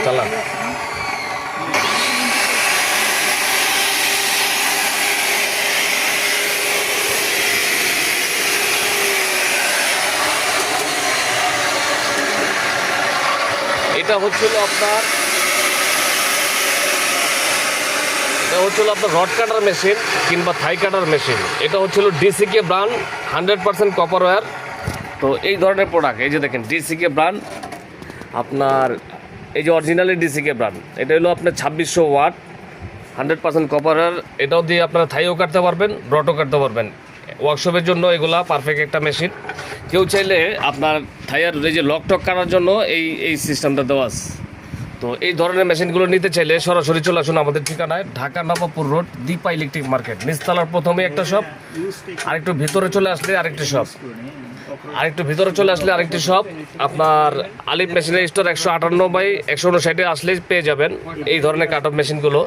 চালা। এটা হচ্ছিল আপনার রড কাটার মেশিন কিংবা থাই কাটার মেশিন। এটা হচ্ছিল ডিসিকে ব্র্যান্ড 100% কপার ওয়্যার। তো এই ধরনের প্রোডাক্ট, এই যে দেখেন ডিসিকে ব্র্যান্ড, আপনার এই যে অরিজিনালি ডিসিকে ব্র্যান্ড, এটা হলো আপনার 2600 ওয়াট 100% কপার ওয়্যার। এটাও দিয়ে আপনারা থাইও কাটতে পারবেন, রডও কাটতে পারবেন। ওয়ার্কশপের জন্য এগুলা পারফেক্ট একটা মেশিন। কেউ চাইলে আপনার থাইয়ার এই যে লক টক কাটার জন্য এই সিস্টেমটা দেওয়া আছে। তো এই ধরনের মেশিনগুলো নিতে চাইলে সরাসরি চলে আসুন আমাদের ঠিকানায়, Dhaka Nawabpur road, Dipa electric market, নিচতলার প্রথমে একটা শপ, আরেকটু ভিতরে চলে আসলে আরেকটি শপ, আপনার আলিফ মেশিনের স্টোর 158/159 আসলেই পেয়ে যাবেন এই ধরনের কাট অফ মেশিনগুলো।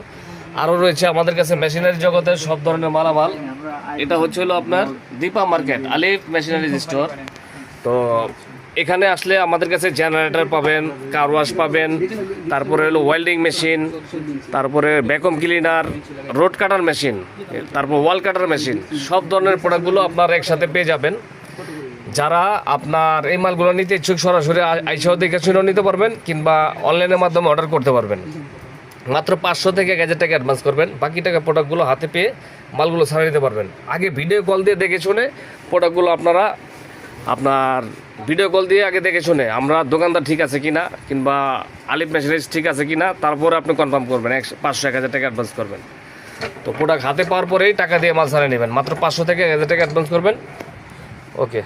আরও রয়েছে আমাদের কাছে মেশিনারি জগতের সব ধরনের মালামাল। এটা হচ্ছে হলো আপনার দীপা মার্কেট, আলিফ মেশিনারি স্টোর। তো এখানে আসলে আমাদের কাছে জেনারেটর পাবেন, কার ওয়াশ পাবেন, তারপরে হলো ওয়েল্ডিং মেশিন, তারপরে ভ্যাকুয়াম ক্লিনার, রোড কাটার মেশিন, তারপর ওয়াল কাটার মেশিন, সব ধরনের প্রোডাক্টগুলো আপনার একসাথে পেয়ে যাবেন। যারা আপনার এই মালগুলো নিতে ইচ্ছুক সরাসরি আইসাও দেখে শুনেও নিতে পারবেন, কিংবা অনলাইনের মাধ্যমে অর্ডার করতে পারবেন। মাত্র 500 থেকে 1000 টাকা অ্যাডভান্স করবেন, বাকি টাকা প্রোডাক্টগুলো হাতে পেয়ে মালগুলো ছাড়িয়ে নিতে পারবেন। আগে ভিডিও কল দিয়ে দেখে শুনে প্রোডাক্টগুলো আপনার ভিডিও কল দিয়ে আগে দেখে শুনে আমরা দোকানদার ঠিক আছে কিনা, কিংবা আলিফ মেশিনারিজ ঠিক আছে কিনা, তারপরে আপনি কনফার্ম করবেন। 500-1000 টাকা অ্যাডভান্স করবেন। তো প্রোডাক্ট হাতে পাওয়ার পরেই টাকা দিয়ে মাল ছাড়িয়ে নেবেন। মাত্র 500 থেকে 1000 টাকা অ্যাডভান্স করবেন। ওকে।